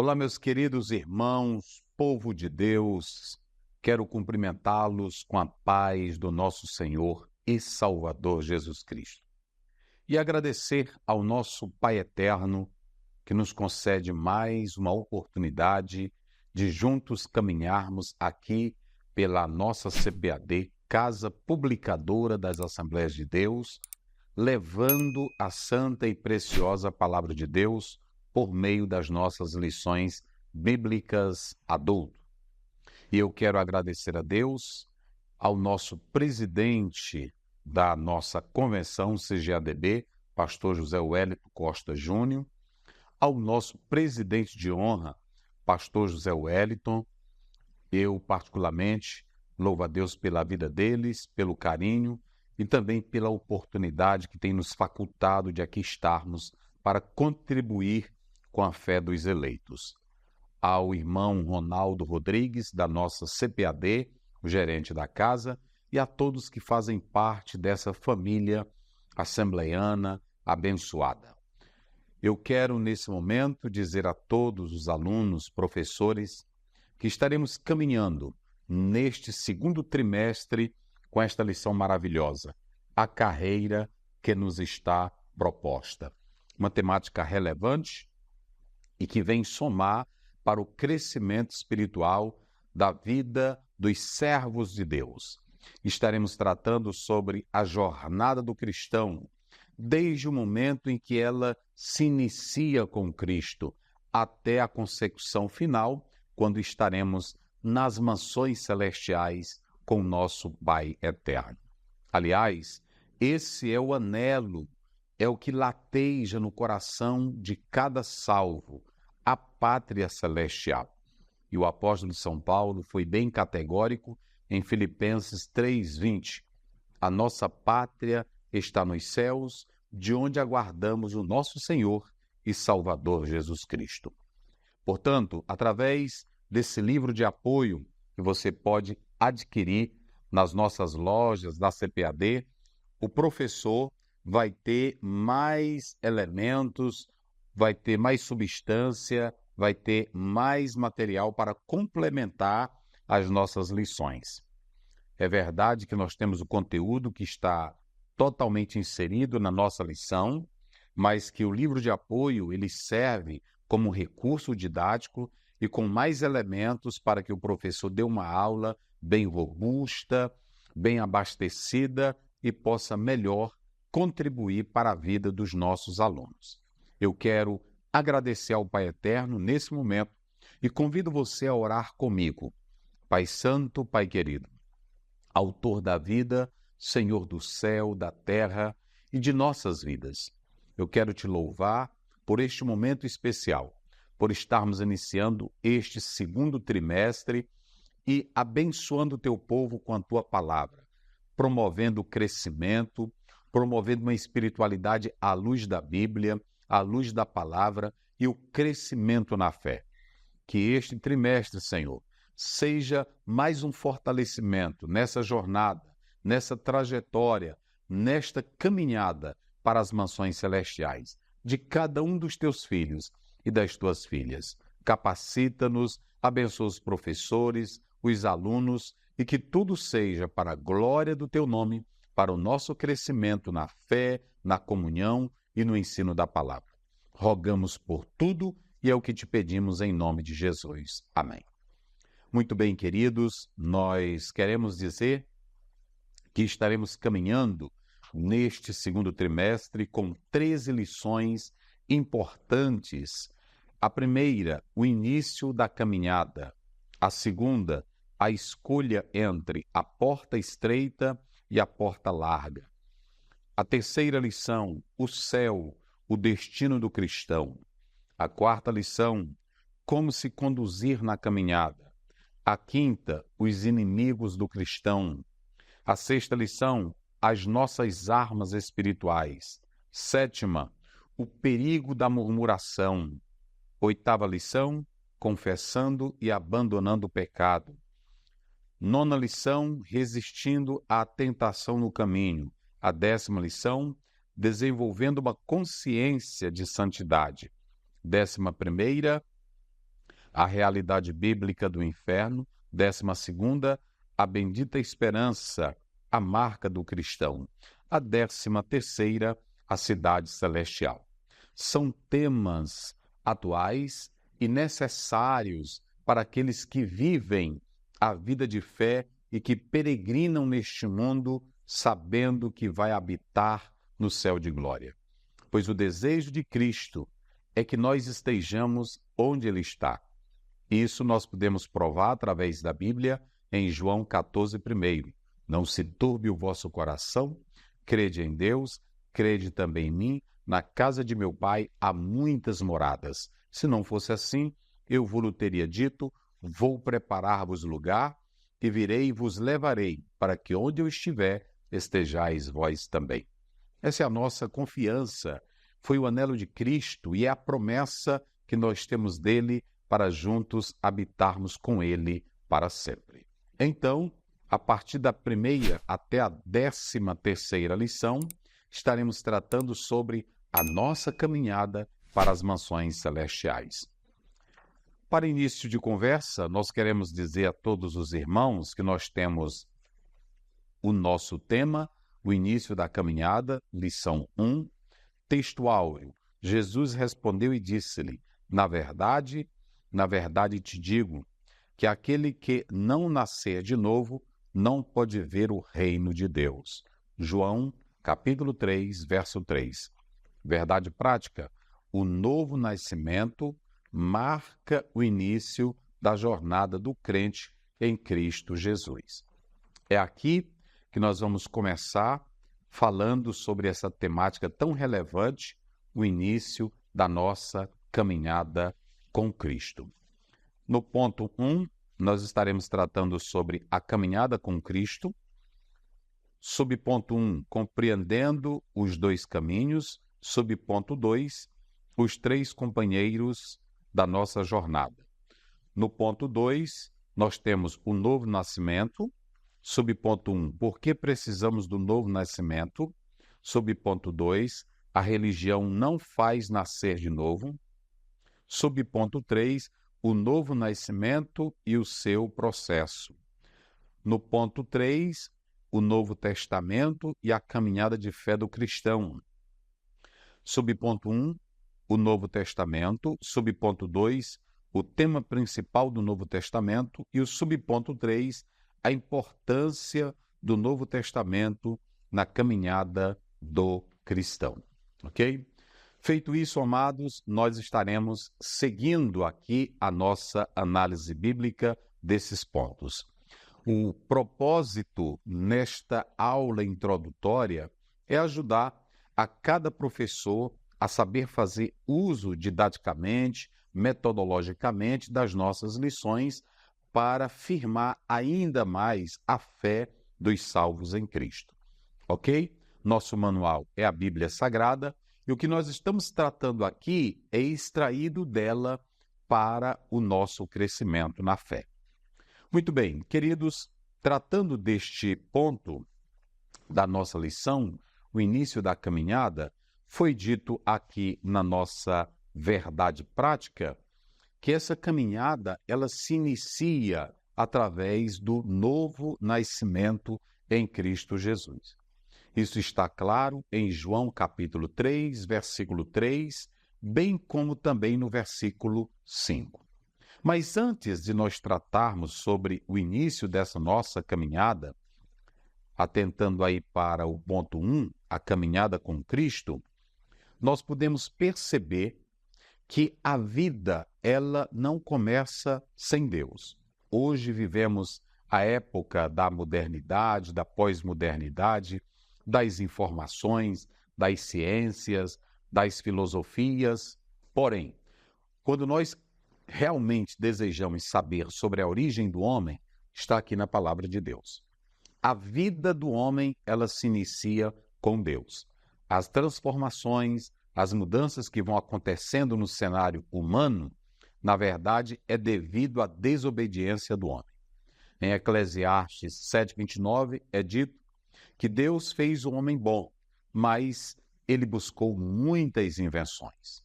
Olá, meus queridos irmãos, povo de Deus, quero cumprimentá-los com a paz do nosso Senhor e Salvador Jesus Cristo. E agradecer ao nosso Pai Eterno, que nos concede mais uma oportunidade de juntos caminharmos aqui pela nossa CPAD, Casa Publicadora das Assembleias de Deus, levando a santa e preciosa Palavra de Deus por meio das nossas lições bíblicas adulto. E eu quero agradecer a Deus, ao nosso presidente da nossa convenção CGADB, pastor José Wellington Costa Júnior, ao nosso presidente de honra, pastor José Wellington. Eu, particularmente, louvo a Deus pela vida deles, pelo carinho e também pela oportunidade que tem nos facultado de aqui estarmos para contribuir com a fé dos eleitos. Ao irmão Ronaldo Rodrigues, da nossa CPAD, o gerente da casa, e a todos que fazem parte dessa família assembleiana abençoada. Eu quero, nesse momento, dizer a todos os alunos, professores, que estaremos caminhando neste segundo trimestre com esta lição maravilhosa, a carreira que nos está proposta. Uma temática relevante e que vem somar para o crescimento espiritual da vida dos servos de Deus. Estaremos tratando sobre a jornada do cristão, desde o momento em que ela se inicia com Cristo, até a consecução final, quando estaremos nas mansões celestiais com nosso Pai eterno. Aliás, esse é o anelo, é o que lateja no coração de cada salvo, a pátria celestial. E o apóstolo de São Paulo foi bem categórico em Filipenses 3:20. A nossa pátria está nos céus, de onde aguardamos o nosso Senhor e Salvador Jesus Cristo. Portanto, através desse livro de apoio que você pode adquirir nas nossas lojas da CPAD, o professor vai ter mais elementos, vai ter mais substância, vai ter mais material para complementar as nossas lições. É verdade que nós temos o conteúdo que está totalmente inserido na nossa lição, mas que o livro de apoio ele serve como recurso didático e com mais elementos para que o professor dê uma aula bem robusta, bem abastecida e possa melhor contribuir para a vida dos nossos alunos. Eu quero agradecer ao Pai Eterno nesse momento e convido você a orar comigo. Pai Santo, Pai querido, Autor da vida, Senhor do céu, da terra e de nossas vidas, eu quero te louvar por este momento especial, por estarmos iniciando este segundo trimestre e abençoando o teu povo com a tua palavra, promovendo o crescimento, promovendo uma espiritualidade à luz da Bíblia, à luz da palavra e o crescimento na fé. Que este trimestre, Senhor, seja mais um fortalecimento nessa jornada, nessa trajetória, nesta caminhada para as mansões celestiais de cada um dos teus filhos e das tuas filhas. Capacita-nos, abençoa os professores, os alunos e que tudo seja para a glória do teu nome, para o nosso crescimento na fé, na comunhão e no ensino da palavra. Rogamos por tudo e é o que te pedimos em nome de Jesus. Amém. Muito bem, queridos, nós queremos dizer que estaremos caminhando neste segundo trimestre com 13 lições importantes. A primeira, o início da caminhada. A segunda, a escolha entre a porta estreita e a porta larga. A terceira lição, o céu, o destino do cristão. A quarta lição, como se conduzir na caminhada. A quinta, os inimigos do cristão. A sexta lição, as nossas armas espirituais. Sétima, o perigo da murmuração. Oitava lição, confessando e abandonando o pecado. Nona lição, resistindo à tentação no caminho. A 10ª lição, desenvolvendo uma consciência de santidade. 11ª, A realidade bíblica do inferno. 12ª, a bendita esperança, a marca do cristão. A 13ª, a cidade celestial. São temas atuais e necessários para aqueles que vivem a vida de fé e que peregrinam neste mundo sabendo que vai habitar no céu de glória. Pois o desejo de Cristo é que nós estejamos onde Ele está. Isso nós podemos provar através da Bíblia em João 14:1. Não se turbe o vosso coração, crede em Deus, crede também em mim. Na casa de meu Pai há muitas moradas. Se não fosse assim, eu vos teria dito, vou preparar-vos lugar, e virei e vos levarei, para que onde eu estiver, estejais vós também. Essa é a nossa confiança. Foi o anelo de Cristo e é a promessa que nós temos dele para juntos habitarmos com ele para sempre. Então, a partir da 1ª até a 13ª lição, estaremos tratando sobre a nossa caminhada para as mansões celestiais. Para início de conversa, nós queremos dizer a todos os irmãos que nós temos o nosso tema, o início da caminhada, lição 1, texto áureo. Jesus respondeu e disse-lhe, na verdade te digo, que aquele que não nascer de novo não pode ver o reino de Deus. João, capítulo 3, verso 3. Verdade prática, o novo nascimento marca o início da jornada do crente em Cristo Jesus. É aqui que nós vamos começar falando sobre essa temática tão relevante, o início da nossa caminhada com Cristo. No ponto 1, nós estaremos tratando sobre a caminhada com Cristo. Subponto 1, compreendendo os dois caminhos. Subponto 2, os 3 companheiros da nossa jornada. No ponto 2, nós temos o novo nascimento. Subponto 1, por que precisamos do novo nascimento? Subponto 2, a religião não faz nascer de novo. Subponto 3, o novo nascimento e o seu processo. No ponto 3, o Novo Testamento e a caminhada de fé do cristão. Subponto 1, o Novo Testamento. Subponto 2, o tema principal do Novo Testamento. E o subponto 3, a importância do Novo Testamento na caminhada do cristão. Ok? Feito isso, amados, nós estaremos seguindo aqui a nossa análise bíblica desses pontos. O propósito nesta aula introdutória é ajudar a cada professor a saber fazer uso didaticamente, metodologicamente das nossas lições para firmar ainda mais a fé dos salvos em Cristo. Ok? Nosso manual é a Bíblia Sagrada e o que nós estamos tratando aqui é extraído dela para o nosso crescimento na fé. Muito bem, queridos, tratando deste ponto da nossa lição, o início da caminhada, foi dito aqui na nossa verdade prática que essa caminhada ela se inicia através do novo nascimento em Cristo Jesus. Isso está claro em João capítulo 3, versículo 3, bem como também no versículo 5. Mas antes de nós tratarmos sobre o início dessa nossa caminhada, atentando aí para o ponto 1, a caminhada com Cristo, nós podemos perceber que a vida, ela não começa sem Deus. Hoje vivemos a época da modernidade, da pós-modernidade, das informações, das ciências, das filosofias. Porém, quando nós realmente desejamos saber sobre a origem do homem, está aqui na palavra de Deus. A vida do homem, ela se inicia com Deus. As transformações, as mudanças que vão acontecendo no cenário humano, na verdade, é devido à desobediência do homem. Em Eclesiastes 7:29 é dito que Deus fez o homem bom, mas ele buscou muitas invenções.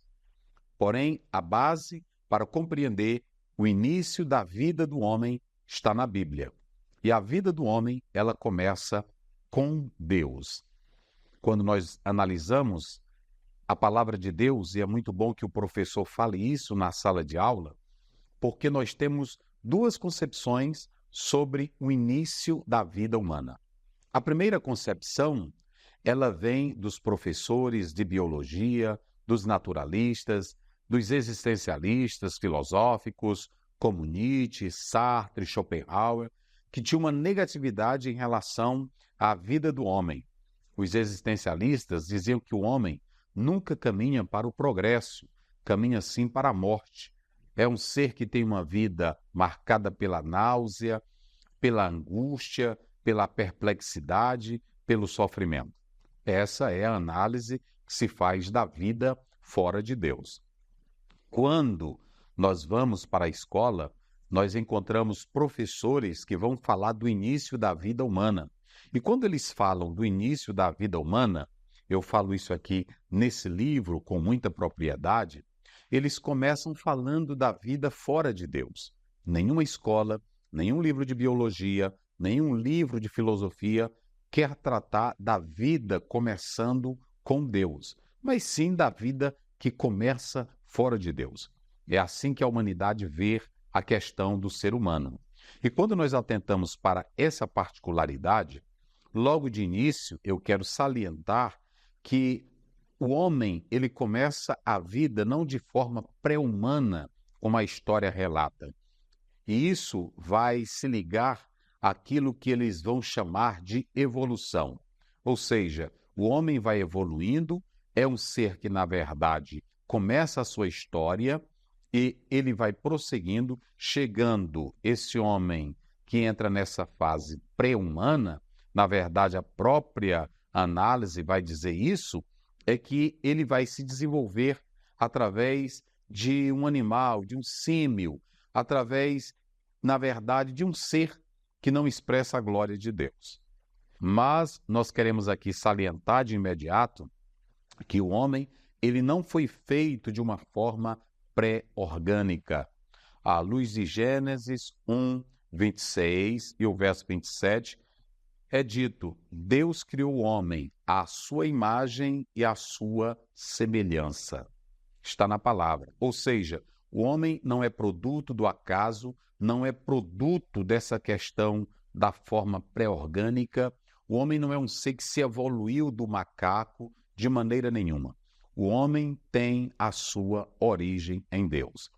Porém, a base para compreender O início da vida do homem está na Bíblia. E a vida do homem, ela começa com Deus. Quando nós analisamos a palavra de Deus, e é muito bom que o professor fale isso na sala de aula, porque nós temos duas concepções sobre o início da vida humana. A primeira concepção, ela vem dos professores de biologia, dos naturalistas, dos existencialistas filosóficos, como Nietzsche, Sartre, Schopenhauer, que tinham uma negatividade em relação à vida do homem. Os existencialistas diziam que o homem nunca caminha para o progresso, caminha sim para a morte. É um ser que tem uma vida marcada pela náusea, pela angústia, pela perplexidade, pelo sofrimento. Essa é a análise que se faz da vida fora de Deus. Quando nós vamos para a escola, nós encontramos professores que vão falar do início da vida humana. E quando eles falam do início da vida humana, eu falo isso aqui nesse livro com muita propriedade, eles começam falando da vida fora de Deus. Nenhuma escola, nenhum livro de biologia, nenhum livro de filosofia quer tratar da vida começando com Deus, mas sim da vida que começa fora de Deus. É assim que a humanidade vê a questão do ser humano. E quando nós atentamos para essa particularidade, logo de início eu quero salientar que o homem, ele começa a vida não de forma pré-humana, como a história relata. E isso vai se ligar àquilo que eles vão chamar de evolução. Ou seja, o homem vai evoluindo, é um ser que, na verdade, começa a sua história e ele vai prosseguindo, chegando esse homem que entra nessa fase pré-humana, na verdade, a própria análise vai dizer isso, é que ele vai se desenvolver através de um animal, de um símil, através, na verdade, de um ser que não expressa a glória de Deus. Mas nós queremos aqui salientar de imediato que o homem, ele não foi feito de uma forma pré-orgânica. À luz de Gênesis 1, 26 e o verso 27, é dito: Deus criou o homem à sua imagem e à sua semelhança. Está na palavra. Ou seja, o homem não é produto do acaso, não é produto dessa questão da forma pré-orgânica. O homem não é um ser que se evoluiu do macaco de maneira nenhuma. O homem tem a sua origem em Deus.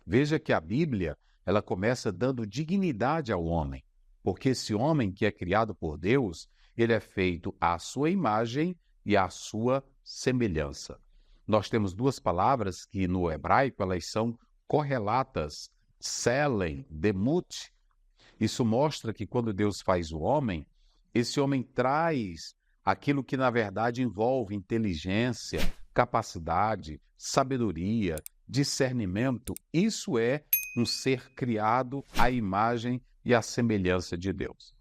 Veja que a Bíblia, ela começa dando dignidade ao homem, porque esse homem que é criado por Deus, ele é feito à sua imagem e à sua semelhança. Nós temos duas palavras que no hebraico elas são correlatas, selem, demut. Isso mostra que quando Deus faz o homem, esse homem traz aquilo que na verdade envolve inteligência, capacidade, sabedoria, discernimento. Isso é um ser criado à imagem e à semelhança de Deus.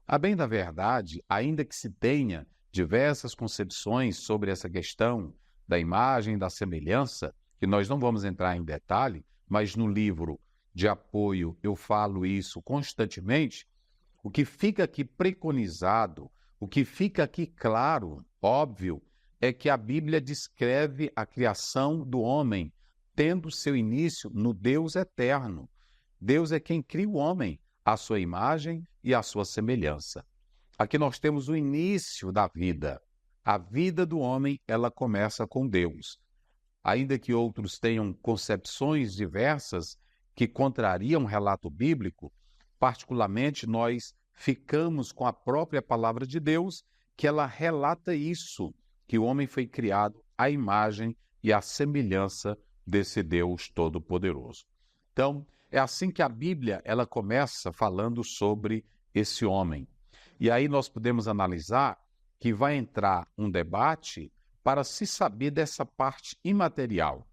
A bem da verdade, ainda que se tenha diversas concepções sobre essa questão da imagem e da semelhança, que nós não vamos entrar em detalhe, mas no livro de apoio eu falo isso constantemente, o que fica aqui preconizado, o que fica aqui claro, óbvio, é que a Bíblia descreve a criação do homem, tendo seu início no Deus eterno. Deus é quem cria o homem, à sua imagem e à sua semelhança. Aqui nós temos o início da vida. A vida do homem, ela começa com Deus. Ainda que outros tenham concepções diversas que contrariam o relato bíblico, particularmente nós ficamos com a própria palavra de Deus, que ela relata isso, que o homem foi criado à imagem e à semelhança desse Deus Todo-Poderoso. Então, é assim que a Bíblia ela começa falando sobre esse homem. E aí nós podemos analisar que vai entrar um debate para se saber dessa parte imaterial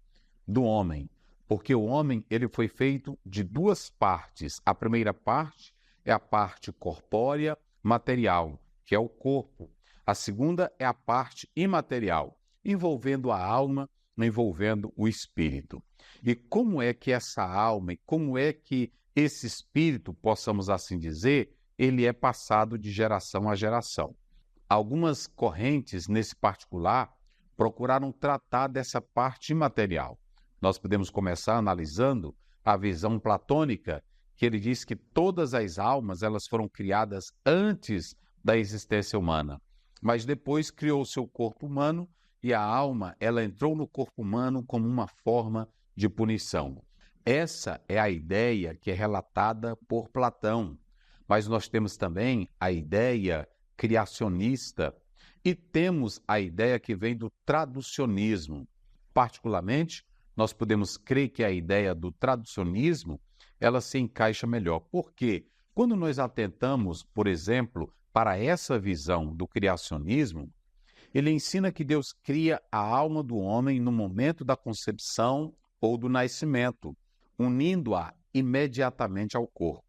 do homem, porque o homem ele foi feito de duas partes. A primeira parte é a parte corpórea, material, que é o corpo. A segunda é a parte imaterial, envolvendo a alma, envolvendo o espírito. E como é que essa alma, e como é que esse espírito, possamos assim dizer, ele é passado de geração a geração? Algumas correntes, nesse particular, procuraram tratar dessa parte imaterial. Nós podemos começar analisando a visão platônica, que ele diz que todas as almas elas foram criadas antes da existência humana, mas depois criou o seu corpo humano e a alma ela entrou no corpo humano como uma forma de punição. Essa é a ideia que é relatada por Platão, mas nós temos também a ideia criacionista e temos a ideia que vem do traducionismo. Particularmente, nós podemos crer que a ideia do traducionismo ela se encaixa melhor. Por quê? Quando nós atentamos, por exemplo, para essa visão do criacionismo, ele ensina que Deus cria a alma do homem no momento da concepção ou do nascimento, unindo-a imediatamente ao corpo.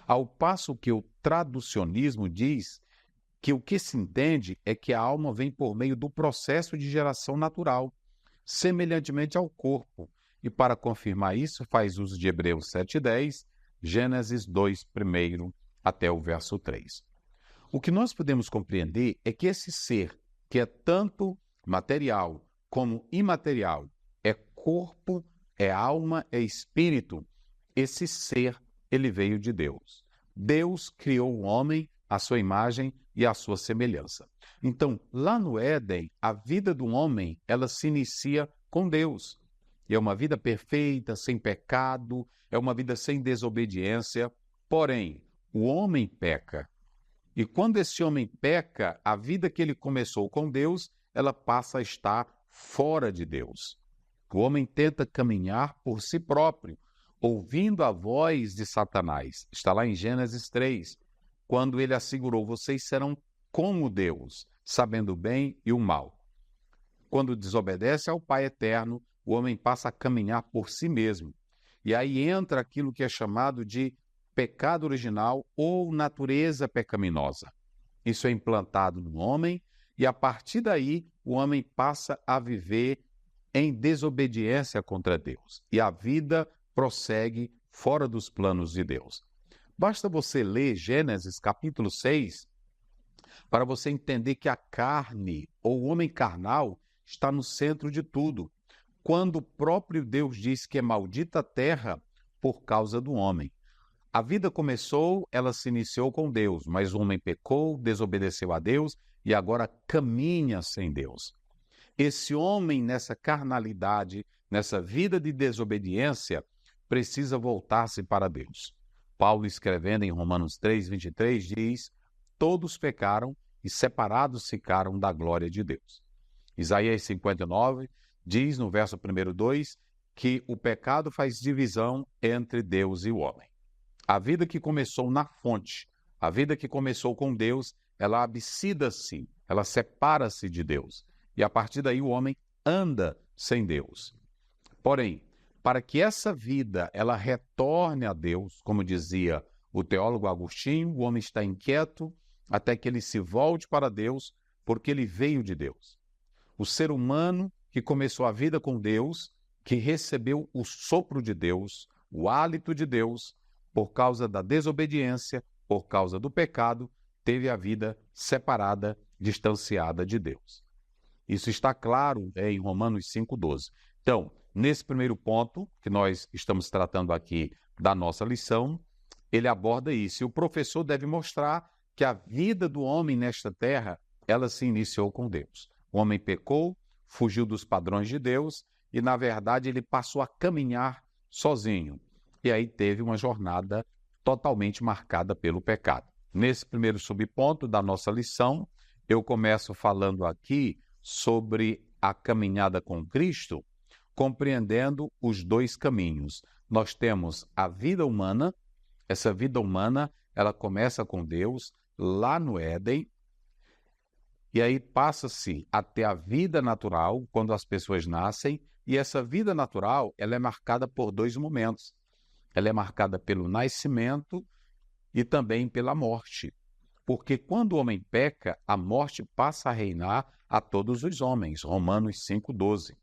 Ao passo que o traducionismo diz que o que se entende é que a alma vem por meio do processo de geração natural, semelhantemente ao corpo. E para confirmar isso, faz uso de Hebreus 7:10, Gênesis 2, 1 até o verso 3. O que nós podemos compreender é que esse ser, que é tanto material como imaterial, é corpo, é alma, é espírito, esse ser, ele veio de Deus. Deus criou o homem à sua imagem e à sua semelhança. Então, lá no Éden, a vida do homem, ela se inicia com Deus. E é uma vida perfeita, sem pecado, é uma vida sem desobediência. Porém, o homem peca. E quando esse homem peca, a vida que ele começou com Deus, ela passa a estar fora de Deus. O homem tenta caminhar por si próprio, ouvindo a voz de Satanás. Está lá em Gênesis 3, quando ele assegurou, vocês serão como Deus, sabendo o bem e o mal. Quando desobedece ao Pai eterno, o homem passa a caminhar por si mesmo. E aí entra aquilo que é chamado de pecado original ou natureza pecaminosa. Isso é implantado no homem e, a partir daí, o homem passa a viver em desobediência contra Deus. E a vida prossegue fora dos planos de Deus. Basta você ler Gênesis capítulo 6 para você entender que a carne ou o homem carnal está no centro de tudo, quando o próprio Deus diz que é maldita a terra por causa do homem. A vida começou, ela se iniciou com Deus, mas o homem pecou, desobedeceu a Deus e agora caminha sem Deus. Esse homem, nessa carnalidade, nessa vida de desobediência, precisa voltar-se para Deus. Paulo, escrevendo em Romanos 3:23, diz: todos pecaram e separados ficaram da glória de Deus. Isaías 59 diz, no verso 1:2, que o pecado faz divisão entre Deus e o homem. A vida que começou na fonte, a vida que começou com Deus, ela abscida-se, ela separa-se de Deus. E a partir daí o homem anda sem Deus. Porém, para que essa vida ela retorne a Deus, como dizia o teólogo Agostinho, o homem está inquieto até que ele se volte para Deus, porque ele veio de Deus. O ser humano que começou a vida com Deus, que recebeu o sopro de Deus, o hálito de Deus, por causa da desobediência, por causa do pecado, teve a vida separada, distanciada de Deus. Isso está claro em Romanos 5:12. Então, nesse primeiro ponto, que nós estamos tratando aqui da nossa lição, ele aborda isso. E o professor deve mostrar que a vida do homem nesta terra, ela se iniciou com Deus. O homem pecou, fugiu dos padrões de Deus e, na verdade, ele passou a caminhar sozinho. E aí teve uma jornada totalmente marcada pelo pecado. Nesse primeiro subponto da nossa lição, eu começo falando aqui sobre a caminhada com Cristo, compreendendo os dois caminhos. Nós temos a vida humana, essa vida humana, ela começa com Deus lá no Éden, e aí passa-se até a vida natural, quando as pessoas nascem, e essa vida natural, ela é marcada por dois momentos. Ela é marcada pelo nascimento e também pela morte. Porque quando o homem peca, a morte passa a reinar a todos os homens. Romanos 5:12.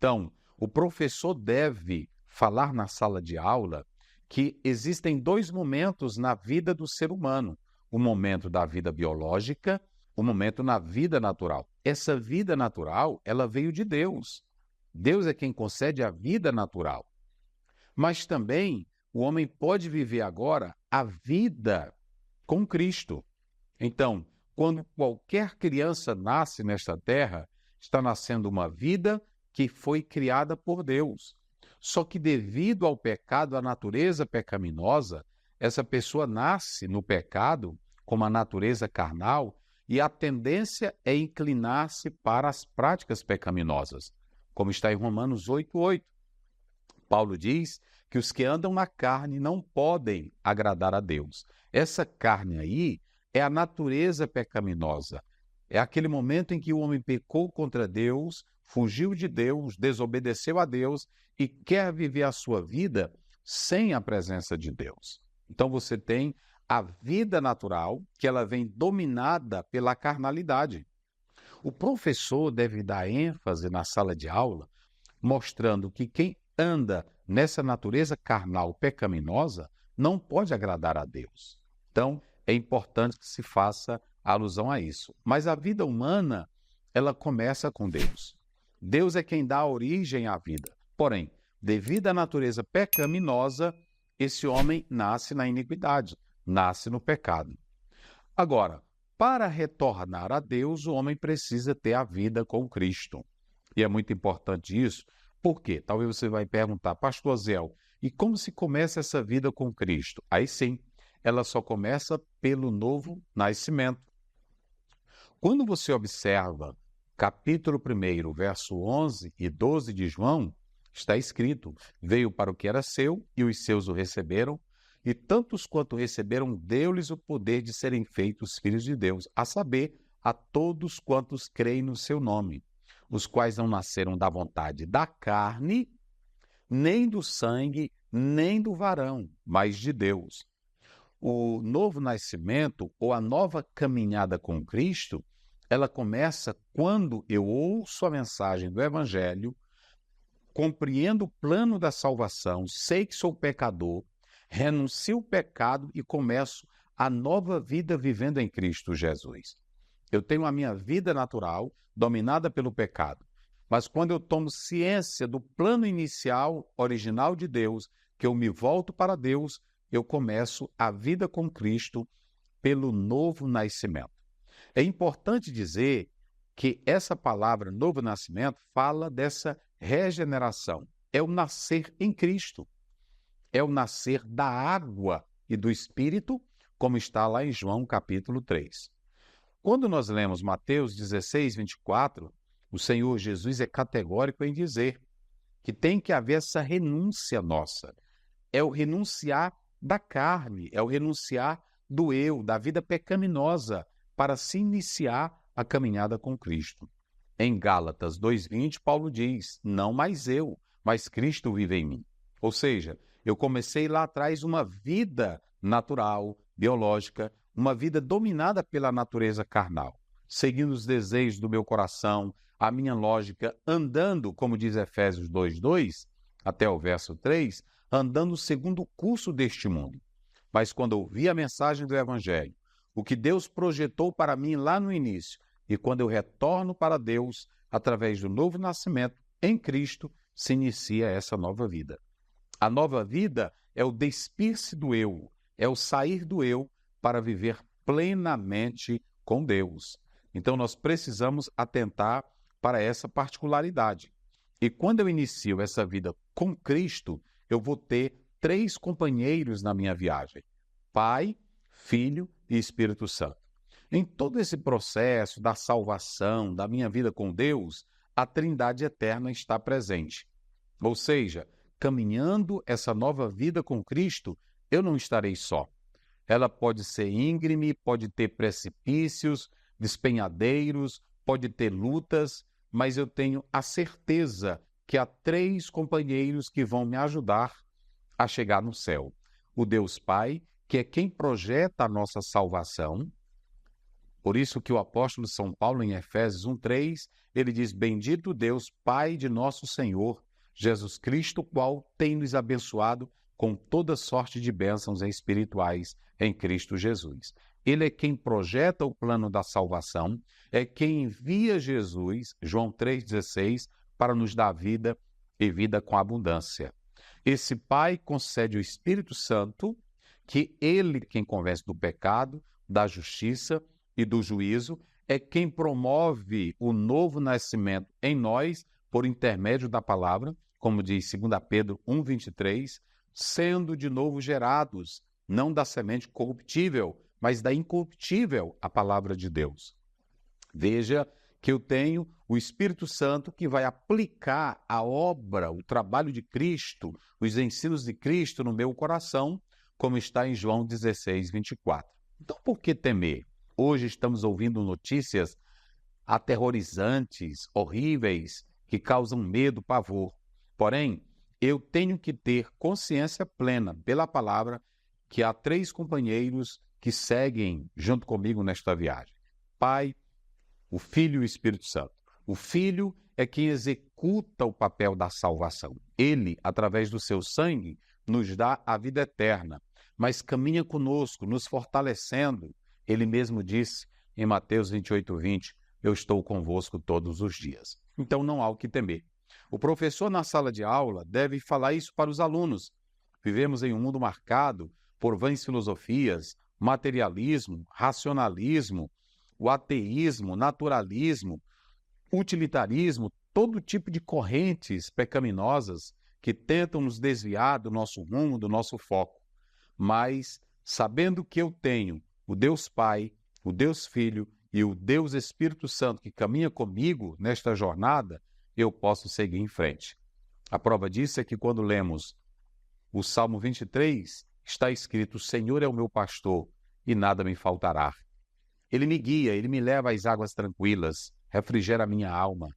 Então, o professor deve falar na sala de aula que existem dois momentos na vida do ser humano: o momento da vida biológica, o momento na vida natural. Essa vida natural, ela veio de Deus. Deus é quem concede a vida natural. Mas também o homem pode viver agora a vida com Cristo. Então, quando qualquer criança nasce nesta terra, está nascendo uma vida que foi criada por Deus. Só que devido ao pecado, à natureza pecaminosa, essa pessoa nasce no pecado, com uma natureza carnal, e a tendência é inclinar-se para as práticas pecaminosas, como está em Romanos 8:8. Paulo diz que os que andam na carne não podem agradar a Deus. Essa carne aí é a natureza pecaminosa. É aquele momento em que o homem pecou contra Deus, fugiu de Deus, desobedeceu a Deus e quer viver a sua vida sem a presença de Deus. Então você tem a vida natural, que ela vem dominada pela carnalidade. O professor deve dar ênfase na sala de aula, mostrando que quem anda nessa natureza carnal pecaminosa não pode agradar a Deus. Então, é importante que se faça alusão a isso. Mas a vida humana, ela começa com Deus. Deus é quem dá origem à vida. Porém, devido à natureza pecaminosa, esse homem nasce na iniquidade, nasce no pecado. Agora, para retornar a Deus, o homem precisa ter a vida com Cristo. E é muito importante isso. Por quê? Talvez você vai perguntar, pastor Zéu, e como se começa essa vida com Cristo? Aí sim, ela só começa pelo novo nascimento. Quando você observa capítulo 1, verso 11 e 12 de João, está escrito: veio para o que era seu e os seus o receberam, e tantos quanto receberam, deu-lhes o poder de serem feitos filhos de Deus, a saber, a todos quantos creem no seu nome, os quais não nasceram da vontade da carne, nem do sangue, nem do varão, mas de Deus. O novo nascimento, ou a nova caminhada com Cristo, ela começa quando eu ouço a mensagem do Evangelho, compreendo o plano da salvação, sei que sou pecador, renuncio o pecado e começo a nova vida vivendo em Cristo Jesus. Eu tenho a minha vida natural dominada pelo pecado, mas quando eu tomo ciência do plano inicial, original de Deus, que eu me volto para Deus, eu começo a vida com Cristo pelo novo nascimento. É importante dizer que essa palavra novo nascimento fala dessa regeneração. É o nascer em Cristo. É o nascer da água e do Espírito, como está lá em João capítulo 3. Quando nós lemos Mateus 16, 24, o Senhor Jesus é categórico em dizer que tem que haver essa renúncia nossa. É o renunciar da carne, é o renunciar do eu, da vida pecaminosa, para se iniciar a caminhada com Cristo. Em Gálatas 2:20, Paulo diz: não mais eu, mas Cristo vive em mim. Ou seja, eu comecei lá atrás uma vida natural, biológica, uma vida dominada pela natureza carnal, seguindo os desejos do meu coração, a minha lógica, andando, como diz Efésios 2:2, até o verso 3, andando segundo o curso deste mundo. Mas quando ouvi a mensagem do Evangelho, o que Deus projetou para mim lá no início, e quando eu retorno para Deus, através do novo nascimento, em Cristo, se inicia essa nova vida. A nova vida é o despir-se do eu, é o sair do eu para viver plenamente com Deus. Então, nós precisamos atentar para essa particularidade. E quando eu inicio essa vida com Cristo, eu vou ter 3 companheiros na minha viagem: Pai, Filho e Espírito Santo. Em todo esse processo da salvação, da minha vida com Deus, a Trindade eterna está presente. Ou seja, caminhando essa nova vida com Cristo, eu não estarei só. Ela pode ser íngreme, pode ter precipícios, despenhadeiros, pode ter lutas, mas eu tenho a certeza que há 3 companheiros que vão me ajudar a chegar no céu. O Deus Pai, que é quem projeta a nossa salvação, Por isso que o apóstolo São Paulo, em Efésios 1:3, ele diz: Bendito Deus, Pai de nosso Senhor Jesus Cristo, qual tem nos abençoado com toda sorte de bênçãos espirituais em Cristo Jesus. Ele é quem projeta o plano da salvação, é quem envia Jesus, João 3,16, para nos dar vida e vida com abundância. Esse Pai concede o Espírito Santo, que ele quem convence do pecado, da justiça e do juízo, é quem promove o novo nascimento em nós por intermédio da palavra, como diz 2 Pedro 1,23, sendo de novo gerados, não da semente corruptível, mas da incorruptível, a palavra de Deus. Veja que eu tenho o Espírito Santo que vai aplicar a obra, o trabalho de Cristo, os ensinos de Cristo no meu coração, como está em João 16:24. Então, por que temer? Hoje estamos ouvindo notícias aterrorizantes, horríveis, que causam medo, pavor. Porém, eu tenho que ter consciência plena, pela palavra, que há 3 companheiros que seguem junto comigo nesta viagem: Pai, o Filho e o Espírito Santo. O Filho é quem executa o papel da salvação. Ele, através do seu sangue, nos dá a vida eterna, mas caminha conosco, nos fortalecendo. Ele mesmo disse em Mateus 28:20, eu estou convosco todos os dias. Então não há o que temer. O professor na sala de aula deve falar isso para os alunos. Vivemos em um mundo marcado por vãs filosofias, materialismo, racionalismo, o ateísmo, naturalismo, utilitarismo, todo tipo de correntes pecaminosas que tentam nos desviar do nosso rumo, do nosso foco. Mas, sabendo que eu tenho o Deus Pai, o Deus Filho e o Deus Espírito Santo que caminha comigo nesta jornada, eu posso seguir em frente. A prova disso é que quando lemos o Salmo 23, está escrito: o Senhor é o meu pastor e nada me faltará. Ele me guia, ele me leva às águas tranquilas, refrigera a minha alma.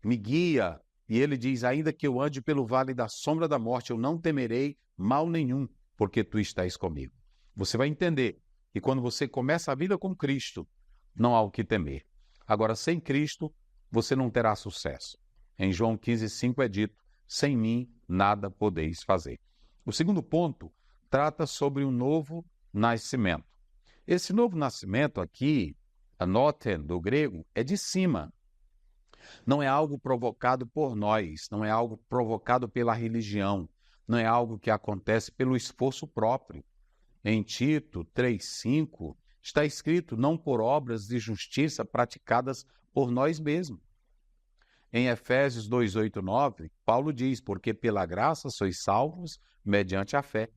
Me guia, e ele diz: ainda que eu ande pelo vale da sombra da morte, eu não temerei mal nenhum, porque tu estás comigo. Você vai entender que quando você começa a vida com Cristo, não há o que temer. Agora, sem Cristo, você não terá sucesso. Em João 15:5 é dito: sem mim nada podeis fazer. O segundo ponto trata sobre um novo nascimento. Esse novo nascimento aqui, anoten, do grego, é de cima. Não é algo provocado por nós, não é algo provocado pela religião, não é algo que acontece pelo esforço próprio. Em Tito 3:5 está escrito: não por obras de justiça praticadas por nós mesmos. Em Efésios 2:8-9, Paulo diz: porque pela graça sois salvos mediante a fé.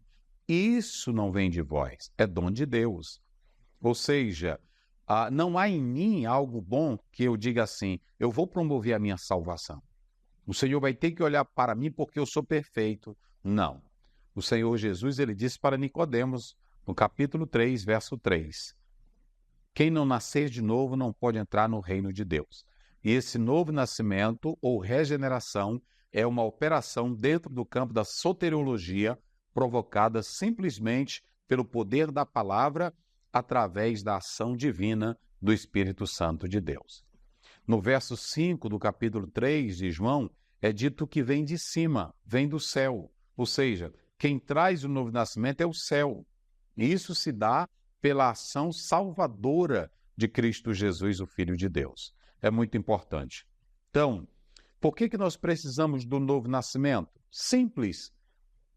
Isso não vem de vós, é dom de Deus. Ou seja, não há em mim algo bom que eu diga assim: eu vou promover a minha salvação. O Senhor vai ter que olhar para mim porque eu sou perfeito. Não. O Senhor Jesus, ele disse para Nicodemos, no capítulo 3, verso 3, quem não nascer de novo não pode entrar no reino de Deus. E esse novo nascimento ou regeneração é uma operação dentro do campo da soteriologia provocada simplesmente pelo poder da palavra através da ação divina do Espírito Santo de Deus. No verso 5 do capítulo 3 de João, é dito que vem de cima, vem do céu. Ou seja, quem traz o novo nascimento é o céu. E isso se dá pela ação salvadora de Cristo Jesus, o Filho de Deus. É muito importante. Então, por que nós precisamos do novo nascimento? Simples.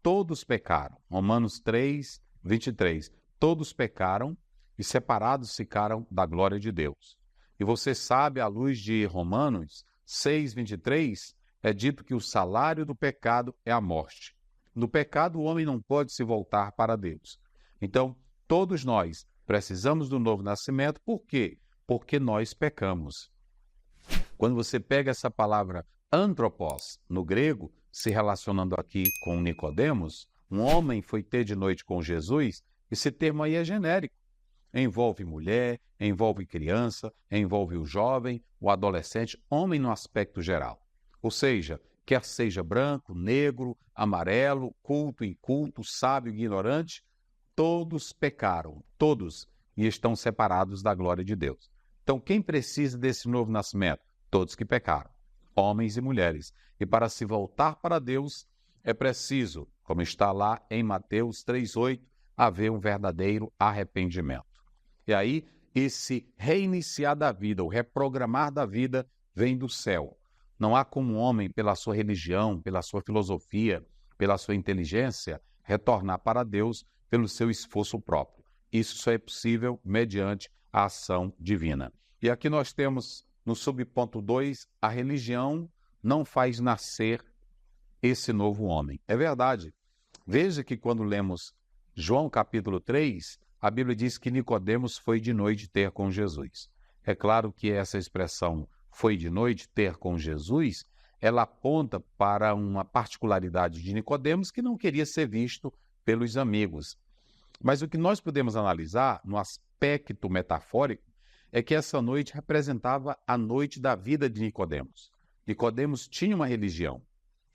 Todos pecaram. Romanos 3:23. Todos pecaram e separados ficaram da glória de Deus. E você sabe, à luz de Romanos 6:23, é dito que o salário do pecado é a morte. No pecado, o homem não pode se voltar para Deus. Então, todos nós precisamos do novo nascimento. Por quê? Porque nós pecamos. Quando você pega essa palavra antropos, no grego, se relacionando aqui com Nicodemos, um homem foi ter de noite com Jesus, esse termo aí é genérico. Envolve mulher, envolve criança, envolve o jovem, o adolescente, homem no aspecto geral. Ou seja, quer seja branco, negro, amarelo, culto, inculto, sábio, ignorante, todos pecaram, todos. e estão separados da glória de Deus. Então, quem precisa desse novo nascimento? Todos que pecaram, homens e mulheres. E para se voltar para Deus, é preciso, como está lá em Mateus 3,8, haver um verdadeiro arrependimento. E aí, esse reiniciar da vida, o reprogramar da vida, vem do céu. Não há como um homem, pela sua religião, pela sua filosofia, pela sua inteligência, retornar para Deus pelo seu esforço próprio. Isso só é possível mediante a ação divina. E aqui nós temos, no subponto 2, a religião não faz nascer esse novo homem. É verdade. Veja que quando lemos João capítulo 3, a Bíblia diz que Nicodemos foi de noite ter com Jesus. É claro que essa expressão foi de noite ter com Jesus, ela aponta para uma particularidade de Nicodemos que não queria ser visto pelos amigos. Mas o que nós podemos analisar no aspecto metafórico é que essa noite representava a noite da vida de Nicodemos. Nicodemos tinha uma religião.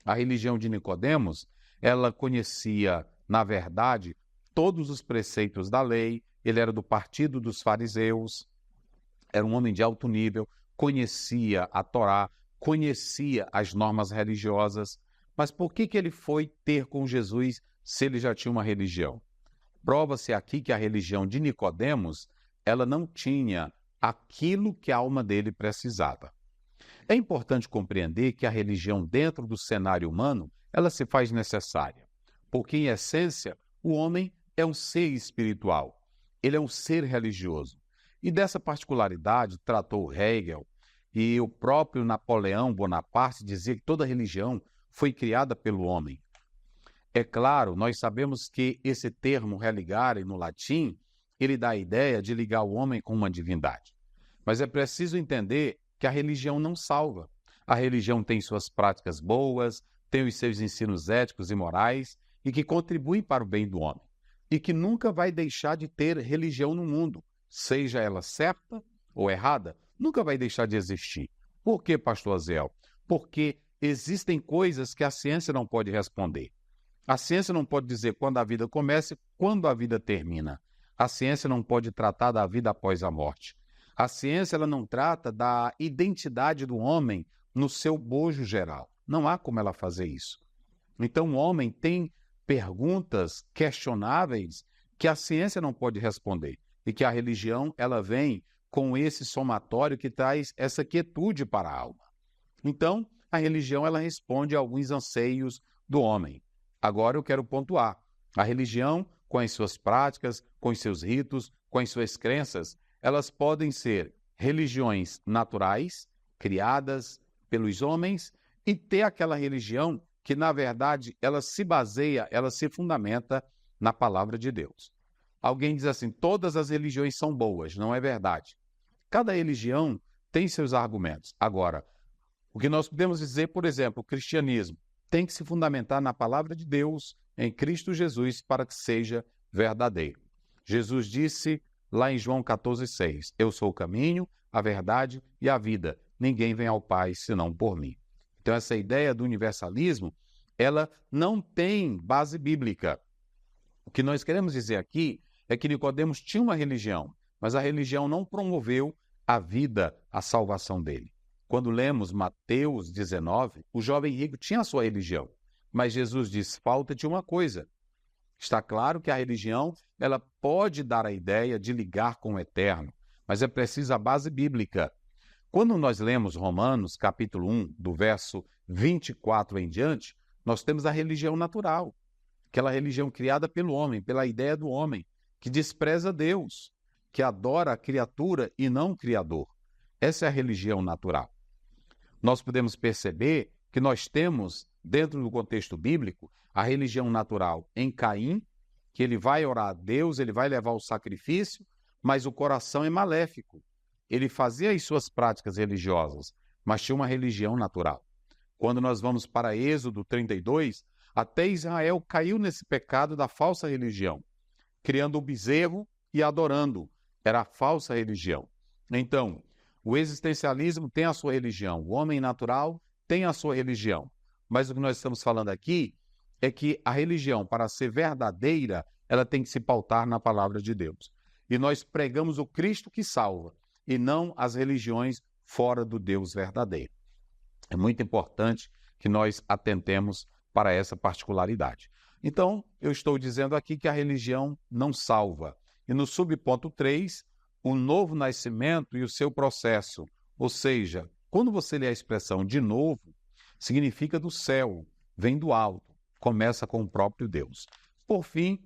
A religião de Nicodemos, ela conhecia, na verdade, todos os preceitos da lei, ele era do partido dos fariseus, era um homem de alto nível, conhecia a Torá, conhecia as normas religiosas. Mas por que ele foi ter com Jesus se ele já tinha uma religião? Prova-se aqui que a religião de Nicodemos, ela não tinha aquilo que a alma dele precisava. É importante compreender que a religião dentro do cenário humano, ela se faz necessária, porque em essência o homem é um ser espiritual, ele é um ser religioso. E dessa particularidade tratou Hegel, e o próprio Napoleão Bonaparte dizia que toda religião foi criada pelo homem. É claro, nós sabemos que esse termo religare no latim, ele dá a ideia de ligar o homem com uma divindade. Mas é preciso entender que a religião não salva. A religião tem suas práticas boas, tem os seus ensinos éticos e morais, e que contribuem para o bem do homem. E que nunca vai deixar de ter religião no mundo, seja ela certa ou errada, nunca vai deixar de existir. Por quê, pastor Aziel? Porque existem coisas que a ciência não pode responder. A ciência não pode dizer quando a vida começa e quando a vida termina. A ciência não pode tratar da vida após a morte. A ciência ela não trata da identidade do homem no seu bojo geral. Não há como ela fazer isso. Então o homem tem perguntas questionáveis que a ciência não pode responder e que a religião ela vem com esse somatório que traz essa quietude para a alma. Então, a religião ela responde a alguns anseios do homem. Agora eu quero pontuar. A religião, com as suas práticas, com os seus ritos, com as suas crenças, elas podem ser religiões naturais, criadas pelos homens, e ter aquela religião que, na verdade, ela se baseia, ela se fundamenta na palavra de Deus. Alguém diz assim, todas as religiões são boas. Não é verdade. Cada religião tem seus argumentos. Agora, o que nós podemos dizer, por exemplo, o cristianismo tem que se fundamentar na palavra de Deus, em Cristo Jesus, para que seja verdadeiro. Jesus disse lá em João 14,6, eu sou o caminho, a verdade e a vida. Ninguém vem ao Pai senão por mim. Então, essa ideia do universalismo, ela não tem base bíblica. O que nós queremos dizer aqui é que Nicodemos tinha uma religião, mas a religião não promoveu a vida, a salvação dele. Quando lemos Mateus 19, o jovem rico tinha a sua religião, mas Jesus diz, falta-te uma coisa. Está claro que a religião ela pode dar a ideia de ligar com o eterno, mas é preciso a base bíblica. Quando nós lemos Romanos, capítulo 1, do verso 24 em diante, nós temos a religião natural, aquela religião criada pelo homem, pela ideia do homem, que despreza Deus, que adora a criatura e não o Criador. Essa é a religião natural. Nós podemos perceber que nós temos, dentro do contexto bíblico, a religião natural em Caim, que ele vai orar a Deus, ele vai levar o sacrifício, mas o coração é maléfico. Ele fazia as suas práticas religiosas, mas tinha uma religião natural. Quando nós vamos para Êxodo 32, até Israel caiu nesse pecado da falsa religião, criando o bezerro e adorando. Era a falsa religião. Então, o existencialismo tem a sua religião, o homem natural tem a sua religião. Mas o que nós estamos falando aqui é que a religião, para ser verdadeira, ela tem que se pautar na palavra de Deus. e nós pregamos o Cristo que salva, e não as religiões fora do Deus verdadeiro. É muito importante que nós atentemos para essa particularidade. Então, eu estou dizendo aqui que a religião não salva. E no subponto 3, o novo nascimento e o seu processo. Ou seja, quando você lê a expressão de novo, significa do céu, vem do alto, começa com o próprio Deus. Por fim,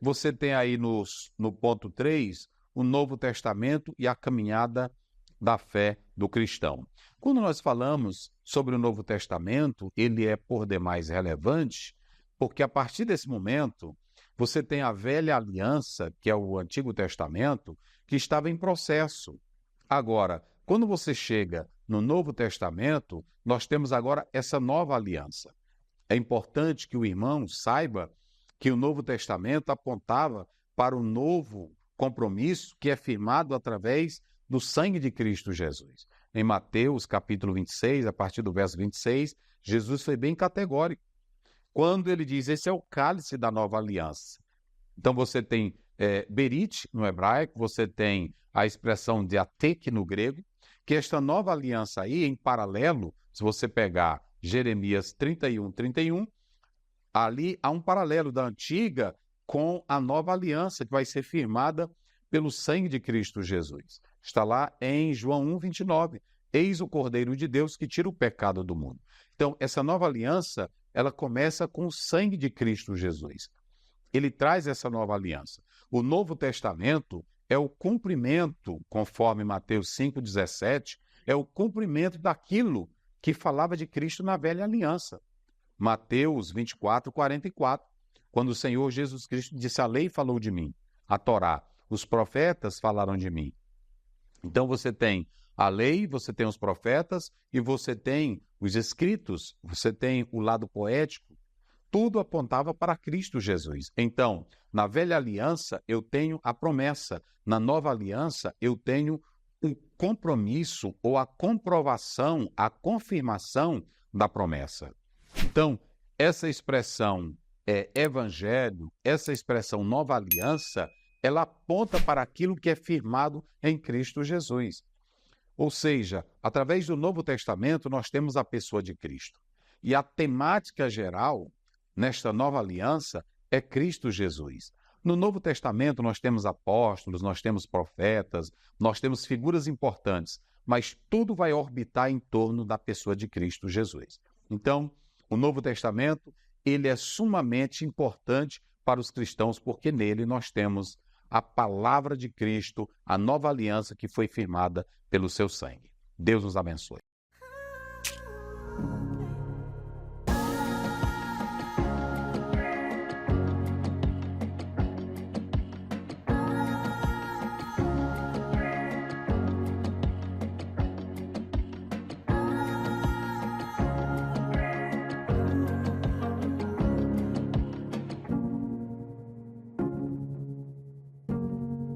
você tem aí no ponto 3, o Novo Testamento e a caminhada da fé do cristão. Quando nós falamos sobre o Novo Testamento, ele é por demais relevante, porque a partir desse momento, você tem a velha aliança, que é o Antigo Testamento, que estava em processo. Agora, quando você chega no Novo Testamento, nós temos agora essa nova aliança. É importante que o irmão saiba que o Novo Testamento apontava para o novo compromisso que é firmado através do sangue de Cristo Jesus. Em Mateus, capítulo 26, a partir do verso 26, Jesus foi bem categórico quando ele diz, esse é o cálice da nova aliança. Então você tem berit no hebraico, você tem a expressão de atek no grego, que esta nova aliança aí, em paralelo, se você pegar Jeremias 31, ali há um paralelo da antiga com a nova aliança que vai ser firmada pelo sangue de Cristo Jesus. Está lá em João 1:29. Eis o Cordeiro de Deus que tira o pecado do mundo. Então, essa nova aliança, ela começa com o sangue de Cristo Jesus. Ele traz essa nova aliança. O Novo Testamento é o cumprimento, conforme Mateus 5,17, é o cumprimento daquilo que falava de Cristo na velha aliança. Mateus 24:44, quando o Senhor Jesus Cristo disse, a lei falou de mim, a Torá, os profetas falaram de mim. Então você tem a lei, você tem os profetas e você tem os escritos, você tem o lado poético, tudo apontava para Cristo Jesus. Então, na velha aliança eu tenho a promessa, na nova aliança eu tenho o compromisso ou a comprovação, a confirmação da promessa. Então, essa expressão evangelho, essa expressão nova aliança, ela aponta para aquilo que é firmado em Cristo Jesus. Ou seja, através do Novo Testamento, nós temos a pessoa de Cristo. E a temática geral, nesta nova aliança, é Cristo Jesus. No Novo Testamento, nós temos apóstolos, nós temos profetas, nós temos figuras importantes, mas tudo vai orbitar em torno da pessoa de Cristo Jesus. Então, o Novo Testamento, ele é sumamente importante para os cristãos, porque nele nós temos a palavra de Cristo, a nova aliança que foi firmada pelo seu sangue. Deus nos abençoe.